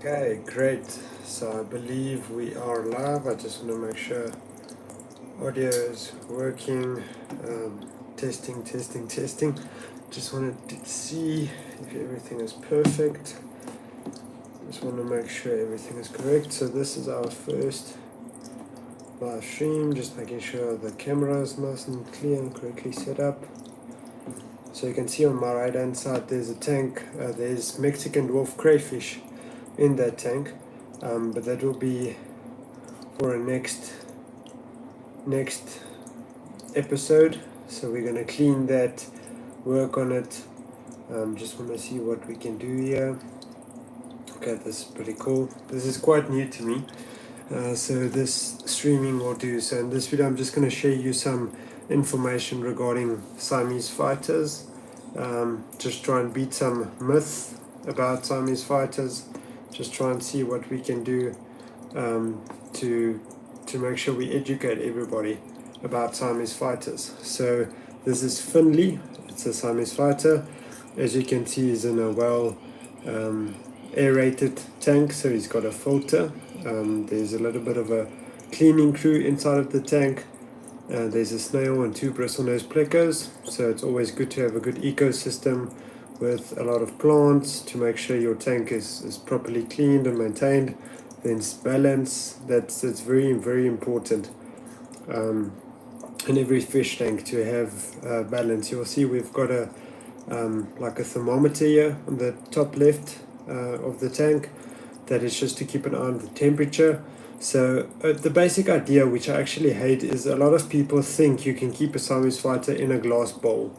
Okay, great. So I believe we are live. I just want to make sure audio is working. Testing. Just wanted to see if everything is perfect. Just want to make sure everything is correct. So this is our first live stream. Just making sure the camera is nice and clear and correctly set up. So you can see on my right hand side there's a tank. There's Mexican dwarf crayfish in that tank, but that will be for a next episode. So we're going to clean that, work on it. Just want to see what we can do here. Okay, this is pretty cool. This is quite new to me, so this streaming will do. So in this video I'm just going to share you some information regarding Siamese fighters, just try and beat some myths about Siamese fighters, just try and see what we can do to make sure we educate everybody about Siamese fighters. So this is Finley. It's a Siamese fighter. As you can see, he's in a well aerated tank, so he's got a filter. There's a little bit of a cleaning crew inside of the tank. There's a snail and 2 bristlenose plecos, so it's always good to have a good ecosystem with a lot of plants to make sure your tank is properly cleaned and maintained. Then balance, that's very, very important in every fish tank to have balance. You'll see we've got a like a thermometer here on the top left of the tank. That is just to keep an eye on the temperature. So the basic idea, which I actually hate, is a lot of people think you can keep a Siamese fighter in a glass bowl.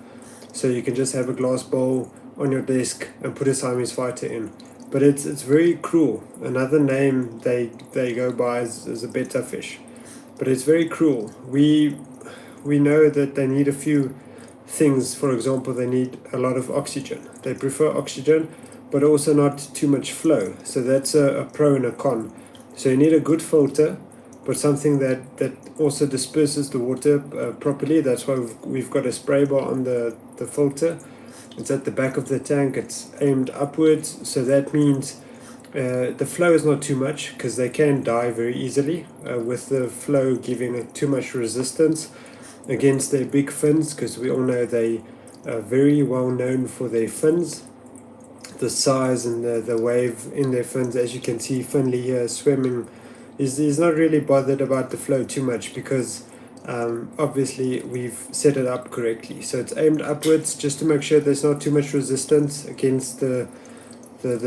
So you can just have a glass bowl on your desk and put a Siamese fighter in. But it's very cruel. Another name they go by is a betta fish. But it's very cruel. We know that they need a few things. For example, they need a lot of oxygen. They prefer oxygen, but also not too much flow. So that's a pro and a con. So you need a good filter, but something that also disperses the water properly. That's why we've got a spray bar on the filter. It's at the back of the tank. It's aimed upwards, so that means the flow is not too much, because they can die very easily with the flow giving too much resistance against their big fins, because we all know they are very well known for their fins, the size and the wave in their fins. As you can see, Finley here swimming, he's not really bothered about the flow too much, because obviously we've set it up correctly. So it's aimed upwards just to make sure there's not too much resistance against the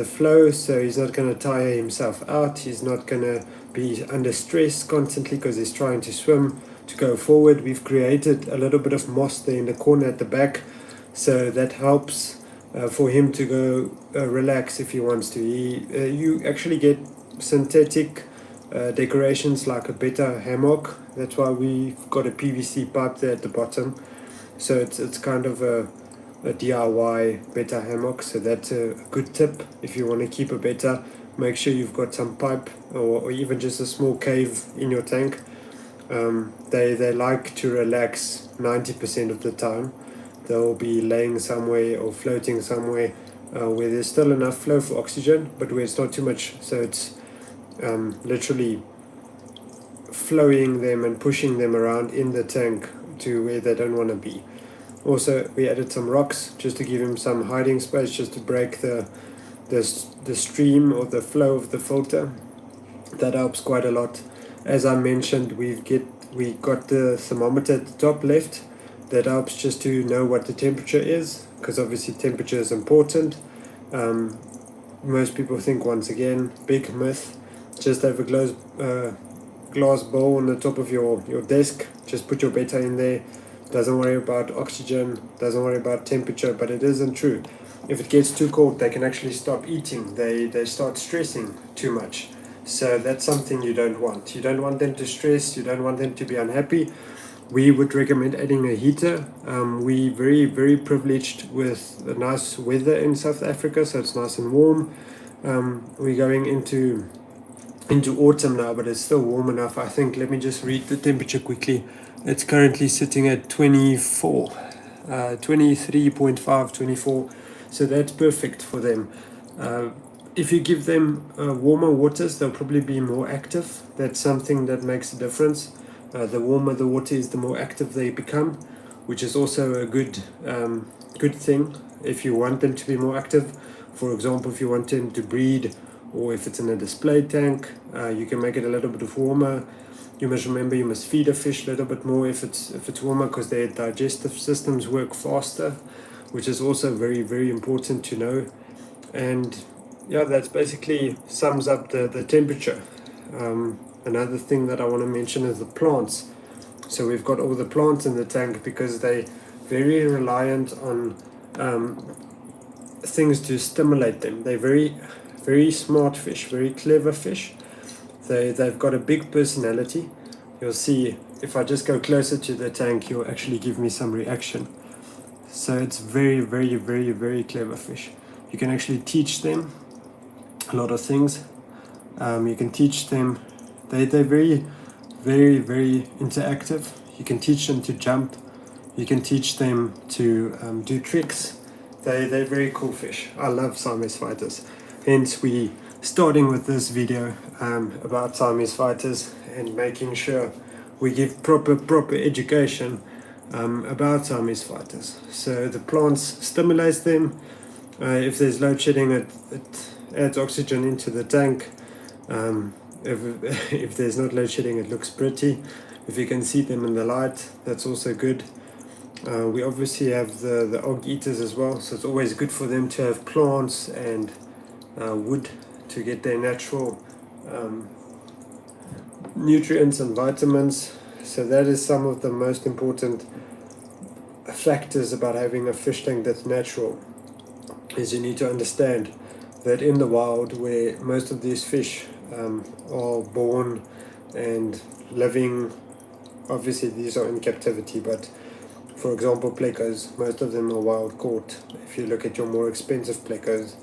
flow. So he's not going to tire himself out. He's not going to be under stress constantly because he's trying to swim to go forward. We've created a little bit of moss there in the corner at the back, so that helps for him to go relax if he wants to. You actually get synthetic decorations like a betta hammock. That's why we've got a PVC pipe there at the bottom. So it's kind of a DIY betta hammock. So that's a good tip if you want to keep a betta. Make sure you've got some pipe or even just a small cave in your tank. They like to relax 90% of the time. They'll be laying somewhere or floating somewhere where there's still enough flow for oxygen, but where it's not too much. So it's literally flowing them and pushing them around in the tank to where they don't want to be. Also, we added some rocks just to give him some hiding space, just to break the stream or the flow of the filter. That helps quite a lot. As I mentioned, we got the thermometer at the top left. That helps just to know what the temperature is, because obviously temperature is important. Most people think, once again, big myth, just have a glass bowl on the top of your desk. Just put your betta in there. Doesn't worry about oxygen, doesn't worry about temperature, but it isn't true. If it gets too cold, they can actually stop eating. They start stressing too much. So that's something you don't want. You don't want them to stress. You don't want them to be unhappy. We would recommend adding a heater. We very, very privileged with the nice weather in South Africa, so it's nice and warm. We're going into autumn now, but it's still warm enough. I think, let me just read the temperature quickly. It's currently sitting at 24, 23.5, 24. So that's perfect for them. if you give them warmer waters, they'll probably be more active. That's something that makes a difference. The warmer the water is, the more active they become, which is also a good thing if you want them to be more active. For example, if you want them to breed, or if it's in a display tank, you can make it a little bit warmer. You must remember you must feed a fish a little bit more if it's warmer, because their digestive systems work faster, which is also very important to know. And yeah, that's basically sums up the temperature. Another thing that I want to mention is the plants. So we've got all the plants in the tank because they're very reliant on things to stimulate them. They're very smart fish, very clever fish. They've got a big personality. You'll see if I just go closer to the tank, you'll actually give me some reaction. So it's very clever fish. You can actually teach them a lot of things. You can teach them, they're very interactive. You can teach them to jump. You can teach them to do tricks. They're very cool fish. I love Siamese fighters. Hence we starting with this video about Siamese fighters and making sure we give proper education about Siamese fighters. So the plants stimulates them. If there's load shedding, it adds oxygen into the tank. If there's not load shedding, it looks pretty. If you can see them in the light, that's also good. We obviously have the og eaters as well, so it's always good for them to have plants and wood to get their natural nutrients and vitamins. So that is some of the most important factors about having a fish tank that's natural, is you need to understand that in the wild, where most of these fish are born and living, obviously these are in captivity, but for example plecos, most of them are wild caught. If you look at your more expensive plecos,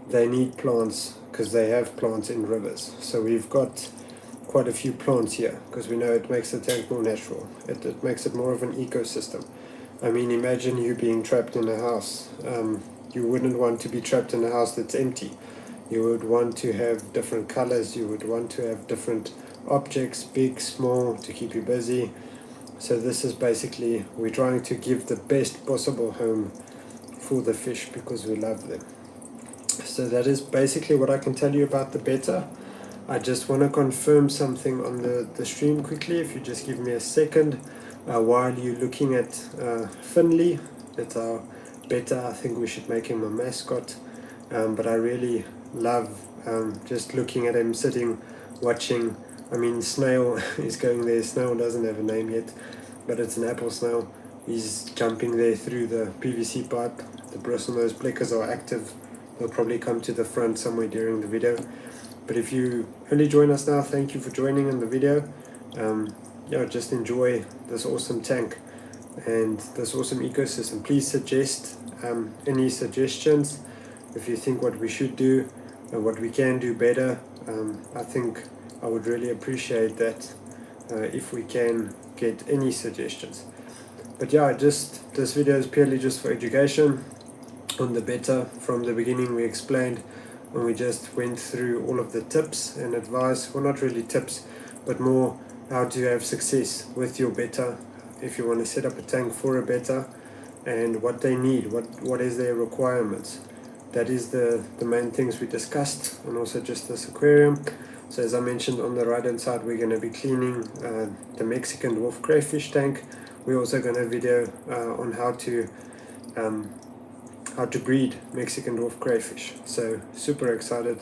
they need plants because they have plants in rivers. So we've got quite a few plants here because we know it makes the tank more natural. It makes it more of an ecosystem. I mean, imagine you being trapped in a house. You wouldn't want to be trapped in a house that's empty. You would want to have different colors. You would want to have different objects, big, small, to keep you busy. So this is basically, we're trying to give the best possible home for the fish because we love them. So that is basically what I can tell you about the betta. I just want to confirm something on the stream quickly, if you just give me a second. While you're looking at Finley, that's our betta. I think we should make him a mascot. But I really love just looking at him sitting, watching. I mean, Snail is going there. Snail doesn't have a name yet, but it's an apple snail. He's jumping there through the PVC pipe. The bristlenose plecos are active. They'll probably come to the front somewhere during the video. But if you only join us now, thank you for joining in the video. Yeah, just enjoy this awesome tank and this awesome ecosystem. Please suggest any suggestions if you think what we should do and what we can do better. I think I would really appreciate that if we can get any suggestions. But yeah, just this video is purely just for education on the betta. From the beginning we explained, when we just went through all of the tips and advice, well, not really tips, but more how to have success with your betta if you want to set up a tank for a betta, and what they need, what is their requirements. That is the main things we discussed, and also just this aquarium. So as I mentioned, on the right hand side we're going to be cleaning the Mexican dwarf crayfish tank. We're also going to video on how to breed Mexican dwarf crayfish. So super excited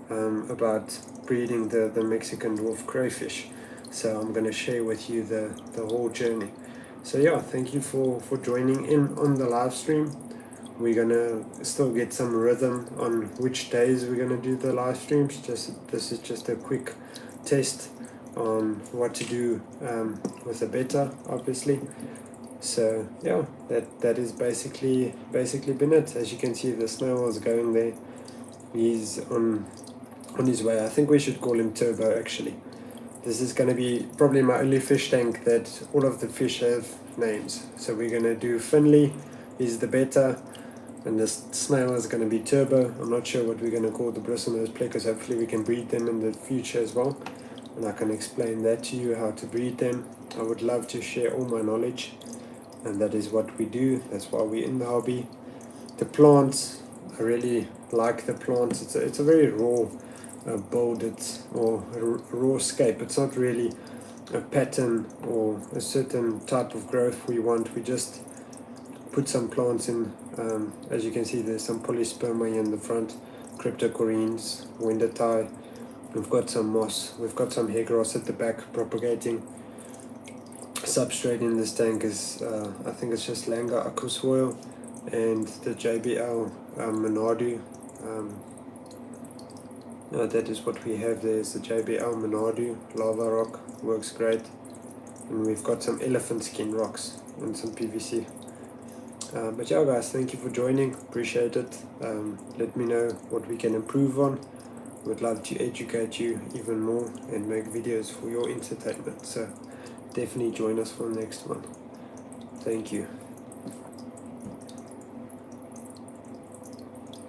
about breeding the Mexican dwarf crayfish. So I'm going to share with you the whole journey. So yeah, thank you for joining in on the live stream. We're going to still get some rhythm on which days we're going to do the live streams. This is just a quick test on what to do with the betta, obviously. So yeah, that is basically been it. As you can see, the snail is going there. He's on his way. I think we should call him Turbo actually. This is going to be probably my only fish tank that all of the fish have names. So we're going to do Finley, he's the betta. And this snail is going to be turbo. I'm not sure what we're going to call the bristlenose plecos. Hopefully we can breed them in the future as well, and I can explain that to you, how to breed them. I would love to share all my knowledge, and that is what we do. That's why we're in the hobby. The plants, I really like the plants. It's a very raw build, or raw scape. It's not really a pattern or a certain type of growth we want. We just put some plants in. As you can see, there's some polysperma in the front, cryptocorenes, wintertie. We've got some moss, we've got some hair grass at the back propagating. Substrate in this tank is, I think it's just Langa Aqua soil and the JBL Menardu. That is what we have. There's the JBL Menardu lava rock, works great. And we've got some elephant skin rocks and some PVC. But yeah guys, thank you for joining, appreciate it. Let me know what we can improve on. Would love to educate you even more and make videos for your entertainment, so definitely join us for the next one. Thank you.